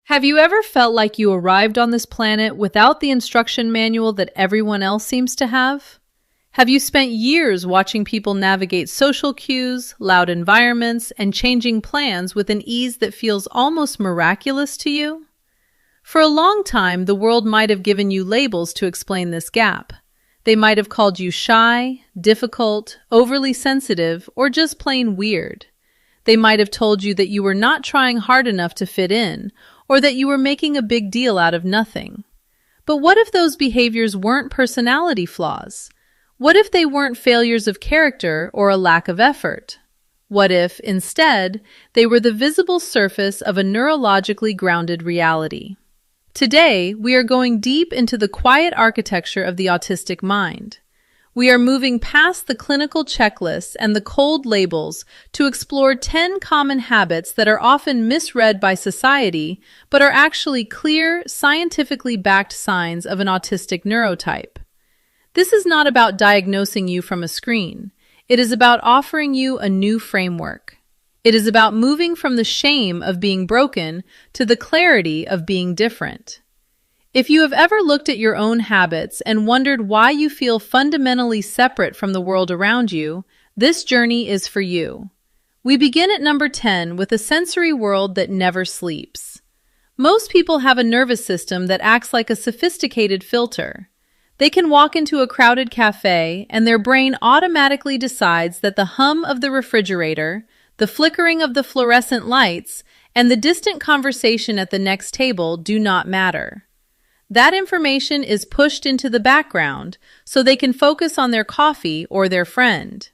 Have you ever felt like you arrived on this planet without the instruction manual that everyone else seems to have? Have you spent years watching people navigate social cues, loud environments, and changing plans with an ease that feels almost miraculous to you? For a long time, the world might have given you labels to explain this gap. They might have called you shy, difficult, overly sensitive, or just plain weird. They might have told you that you were not trying hard enough to fit in, or that you were making a big deal out of nothing. But what if those behaviors weren't personality flaws? What if they weren't failures of character or a lack of effort? What if, instead, they were the visible surface of a neurologically grounded reality? Today, we are going deep into the quiet architecture of the autistic mind. We are moving past the clinical checklists and the cold labels to explore 10 common habits that are often misread by society, but are actually clear, scientifically backed signs of an autistic neurotype. This is not about diagnosing you from a screen. It is about offering you a new framework. It is about moving from the shame of being broken to the clarity of being different. If you have ever looked at your own habits and wondered why you feel fundamentally separate from the world around you, this journey is for you. We begin at number 10 with a sensory world that never sleeps. Most people have a nervous system that acts like a sophisticated filter. They can walk into a crowded cafe and their brain automatically decides that the hum of the refrigerator, the flickering of the fluorescent lights, and the distant conversation at the next table do not matter. That information is pushed into the background so they can focus on their coffee or their friend.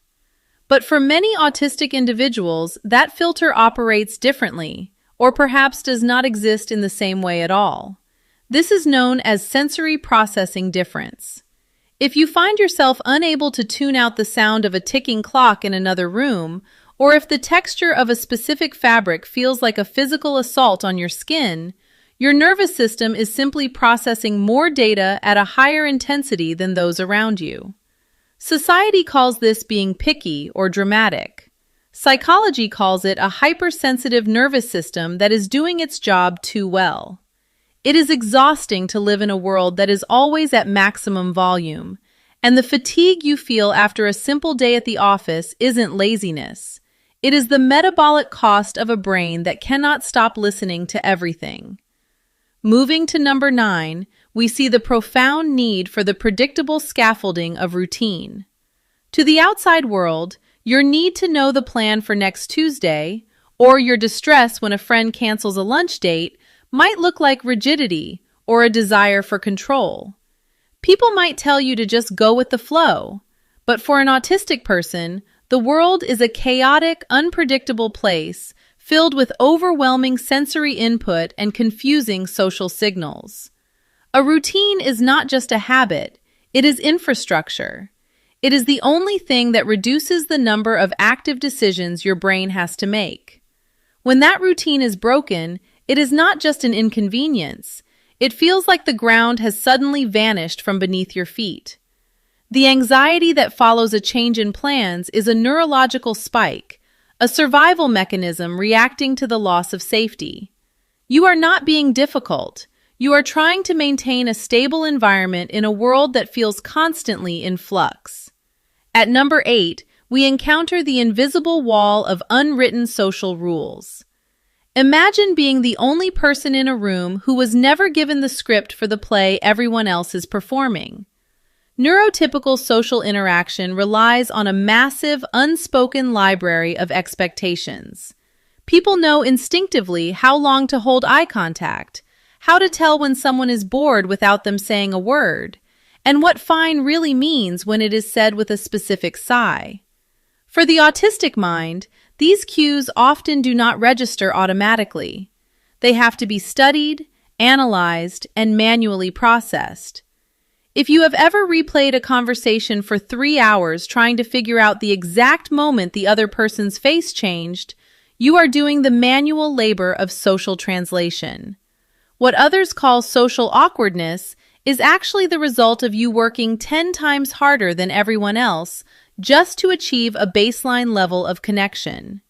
But for many autistic individuals, that filter operates differently, or perhaps does not exist in the same way at all. This is known as sensory processing difference. If you find yourself unable to tune out the sound of a ticking clock in another room, or if the texture of a specific fabric feels like a physical assault on your skin, your nervous system is simply processing more data at a higher intensity than those around you. Society calls this being picky or dramatic. Psychology calls it a hypersensitive nervous system that is doing its job too well. It is exhausting to live in a world that is always at maximum volume, and the fatigue you feel after a simple day at the office isn't laziness. It is the metabolic cost of a brain that cannot stop listening to everything. Moving to number 9, we see the profound need for the predictable scaffolding of routine. To the outside world, your need to know the plan for next Tuesday, or your distress when a friend cancels a lunch date, might look like rigidity or a desire for control. People might tell you to just go with the flow, but for an autistic person, the world is a chaotic, unpredictable place filled with overwhelming sensory input and confusing social signals. A routine is not just a habit, it is infrastructure. It is the only thing that reduces the number of active decisions your brain has to make. When that routine is broken, it is not just an inconvenience. It feels like the ground has suddenly vanished from beneath your feet. The anxiety that follows a change in plans is a neurological spike, a survival mechanism reacting to the loss of safety. You are not being difficult. You are trying to maintain a stable environment in a world that feels constantly in flux. At number 8, we encounter the invisible wall of unwritten social rules. Imagine being the only person in a room who was never given the script for the play everyone else is performing. Neurotypical social interaction relies on a massive, unspoken library of expectations. People know instinctively how long to hold eye contact, how to tell when someone is bored without them saying a word, and what fine really means when it is said with a specific sigh. For the autistic mind, these cues often do not register automatically. They have to be studied, analyzed, and manually processed. If you have ever replayed a conversation for 3 hours trying to figure out the exact moment the other person's face changed, you are doing the manual labor of social translation. What others call social awkwardness is actually the result of you working 10 times harder than everyone else just to achieve a baseline level of connection.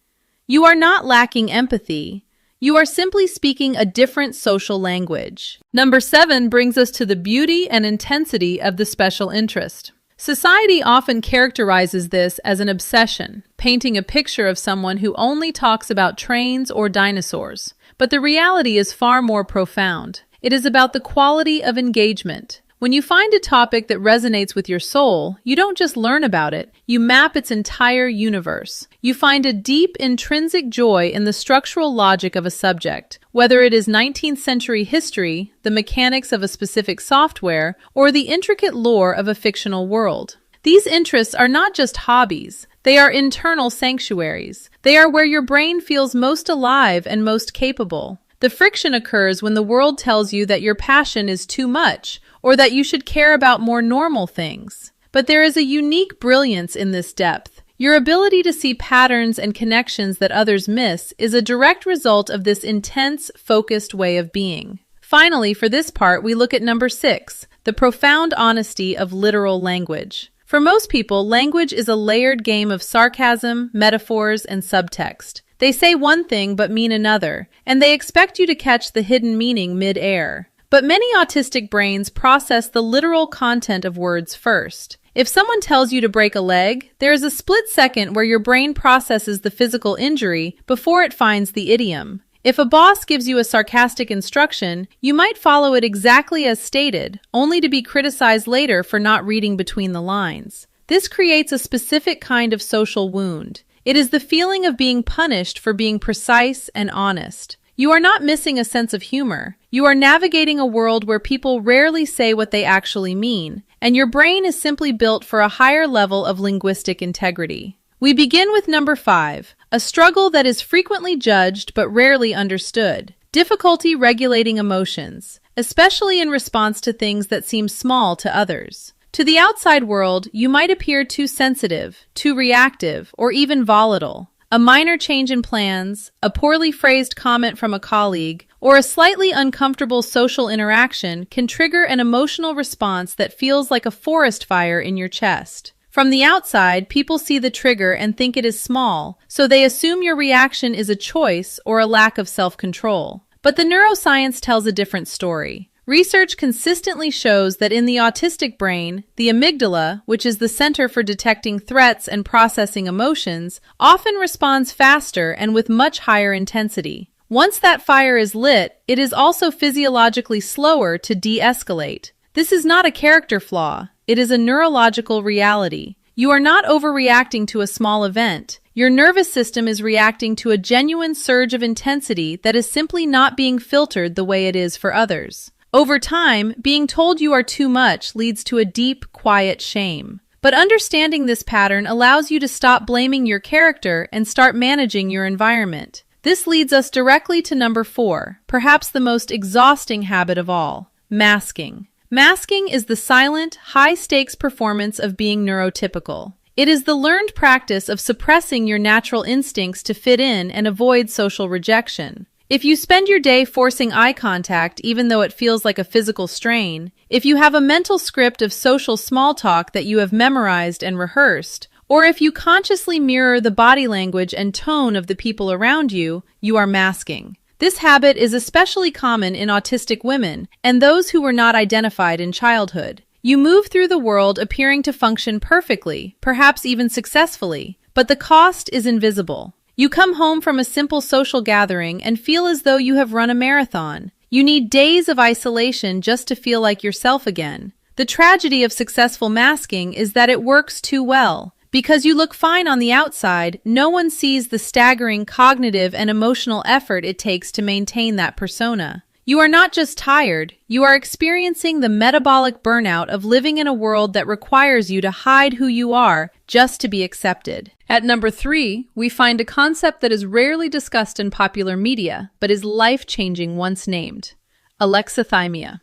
You are not lacking empathy. You are simply speaking a different social language. Number 7 brings us to the beauty and intensity of the special interest. Society often characterizes this as an obsession, painting a picture of someone who only talks about trains or dinosaurs. But the reality is far more profound. It is about the quality of engagement. When you find a topic that resonates with your soul, you don't just learn about it, you map its entire universe. You find a deep, intrinsic joy in the structural logic of a subject, whether it is 19th century history, the mechanics of a specific software, or the intricate lore of a fictional world. These interests are not just hobbies, they are internal sanctuaries. They are where your brain feels most alive and most capable. The friction occurs when the world tells you that your passion is too much, or that you should care about more normal things. But there is a unique brilliance in this depth. Your ability to see patterns and connections that others miss is a direct result of this intense, focused way of being. Finally, for this part, we look at number 6, the profound honesty of literal language. For most people, language is a layered game of sarcasm, metaphors, and subtext. They say one thing but mean another, and they expect you to catch the hidden meaning mid-air. But many autistic brains process the literal content of words first. If someone tells you to break a leg, there is a split second where your brain processes the physical injury before it finds the idiom. If a boss gives you a sarcastic instruction, you might follow it exactly as stated, only to be criticized later for not reading between the lines. This creates a specific kind of social wound. It is the feeling of being punished for being precise and honest. You are not missing a sense of humor. You are navigating a world where people rarely say what they actually mean, and your brain is simply built for a higher level of linguistic integrity. We begin with number 5, a struggle that is frequently judged but rarely understood. Difficulty regulating emotions, especially in response to things that seem small to others. To the outside world, you might appear too sensitive, too reactive, or even volatile. A minor change in plans, a poorly phrased comment from a colleague, or a slightly uncomfortable social interaction can trigger an emotional response that feels like a forest fire in your chest. From the outside, people see the trigger and think it is small, so they assume your reaction is a choice or a lack of self-control. But the neuroscience tells a different story. Research consistently shows that in the autistic brain, the amygdala, which is the center for detecting threats and processing emotions, often responds faster and with much higher intensity. Once that fire is lit, it is also physiologically slower to de-escalate. This is not a character flaw, it is a neurological reality. You are not overreacting to a small event. Your nervous system is reacting to a genuine surge of intensity that is simply not being filtered the way it is for others. Over time, being told you are too much leads to a deep, quiet shame. But understanding this pattern allows you to stop blaming your character and start managing your environment. This leads us directly to number 4, perhaps the most exhausting habit of all, masking. Masking is the silent, high-stakes performance of being neurotypical. It is the learned practice of suppressing your natural instincts to fit in and avoid social rejection. If you spend your day forcing eye contact even though it feels like a physical strain, if you have a mental script of social small talk that you have memorized and rehearsed, or if you consciously mirror the body language and tone of the people around you, you are masking. This habit is especially common in autistic women and those who were not identified in childhood. You move through the world appearing to function perfectly, perhaps even successfully, but the cost is invisible. You come home from a simple social gathering and feel as though you have run a marathon. You need days of isolation just to feel like yourself again. The tragedy of successful masking is that it works too well. Because you look fine on the outside, no one sees the staggering cognitive and emotional effort it takes to maintain that persona. You are not just tired, you are experiencing the metabolic burnout of living in a world that requires you to hide who you are just to be accepted. At number 3, we find a concept that is rarely discussed in popular media, but is life-changing once named: alexithymia.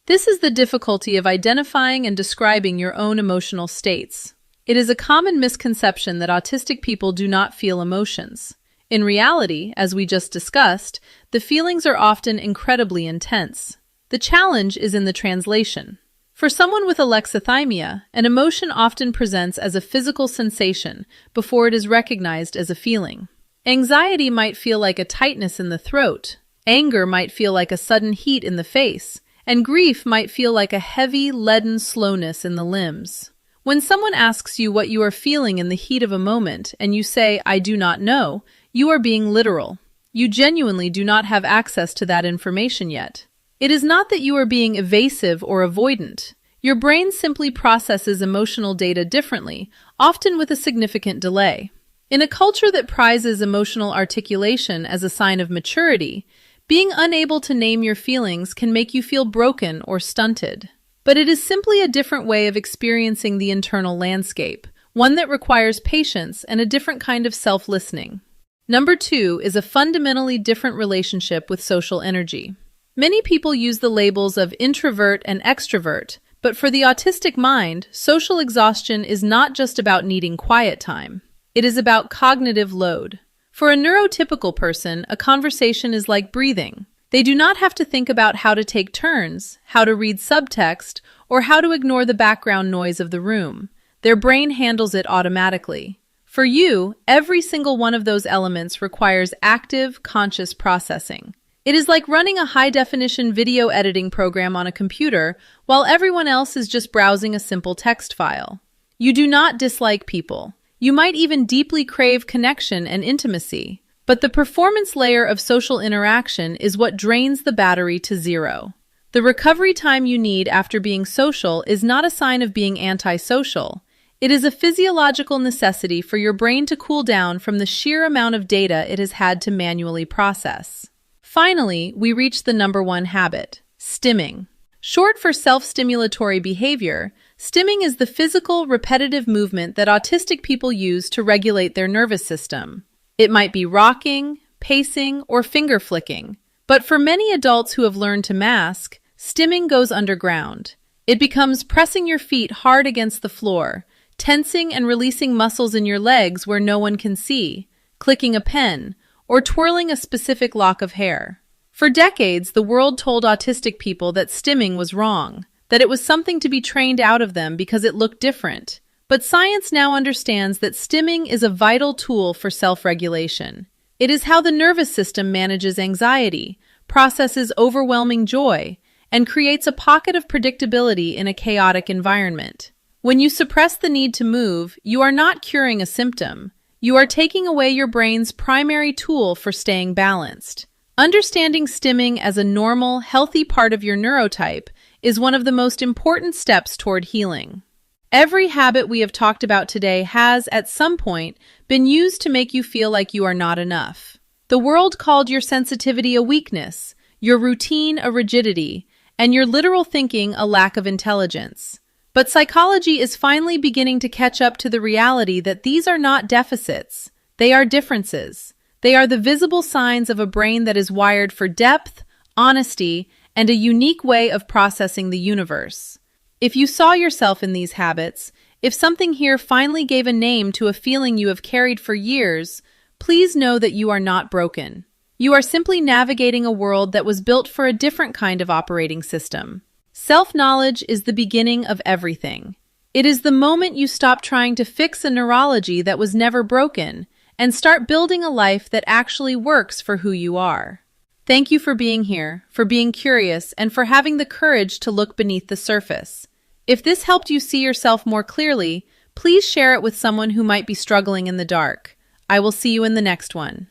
This is the difficulty of identifying and describing your own emotional states. It is a common misconception that autistic people do not feel emotions. In reality, as we just discussed, the feelings are often incredibly intense. The challenge is in the translation. For someone with alexithymia, an emotion often presents as a physical sensation before it is recognized as a feeling. Anxiety might feel like a tightness in the throat, anger might feel like a sudden heat in the face, and grief might feel like a heavy, leaden slowness in the limbs. When someone asks you what you are feeling in the heat of a moment and you say, "I do not know," you are being literal. You genuinely do not have access to that information yet. It is not that you are being evasive or avoidant. Your brain simply processes emotional data differently, often with a significant delay. In a culture that prizes emotional articulation as a sign of maturity, being unable to name your feelings can make you feel broken or stunted. But it is simply a different way of experiencing the internal landscape, one that requires patience and a different kind of self-listening. Number 2 is a fundamentally different relationship with social energy. Many people use the labels of introvert and extrovert, but for the autistic mind, social exhaustion is not just about needing quiet time. It is about cognitive load. For a neurotypical person, a conversation is like breathing. They do not have to think about how to take turns, how to read subtext, or how to ignore the background noise of the room. Their brain handles it automatically. For you, every single one of those elements requires active, conscious processing. It is like running a high-definition video editing program on a computer while everyone else is just browsing a simple text file. You do not dislike people. You might even deeply crave connection and intimacy. But the performance layer of social interaction is what drains the battery to zero. The recovery time you need after being social is not a sign of being antisocial. It is a physiological necessity for your brain to cool down from the sheer amount of data it has had to manually process. Finally, we reach the number 1 habit, stimming. Short for self-stimulatory behavior, stimming is the physical, repetitive movement that autistic people use to regulate their nervous system. It might be rocking, pacing, or finger flicking. But for many adults who have learned to mask, stimming goes underground. It becomes pressing your feet hard against the floor, tensing and releasing muscles in your legs where no one can see, clicking a pen, or twirling a specific lock of hair. For decades, the world told autistic people that stimming was wrong, that it was something to be trained out of them because it looked different. But science now understands that stimming is a vital tool for self-regulation. It is how the nervous system manages anxiety, processes overwhelming joy, and creates a pocket of predictability in a chaotic environment. When you suppress the need to move, you are not curing a symptom. You are taking away your brain's primary tool for staying balanced. Understanding stimming as a normal, healthy part of your neurotype is one of the most important steps toward healing. Every habit we have talked about today has, at some point, been used to make you feel like you are not enough. The world called your sensitivity a weakness, your routine a rigidity, and your literal thinking a lack of intelligence. But psychology is finally beginning to catch up to the reality that these are not deficits. They are differences. They are the visible signs of a brain that is wired for depth, honesty, and a unique way of processing the universe. If you saw yourself in these habits, if something here finally gave a name to a feeling you have carried for years, please know that you are not broken. You are simply navigating a world that was built for a different kind of operating system. Self-knowledge is the beginning of everything. It is the moment you stop trying to fix a neurology that was never broken and start building a life that actually works for who you are. Thank you for being here, for being curious, and for having the courage to look beneath the surface. If this helped you see yourself more clearly, please share it with someone who might be struggling in the dark. I will see you in the next one.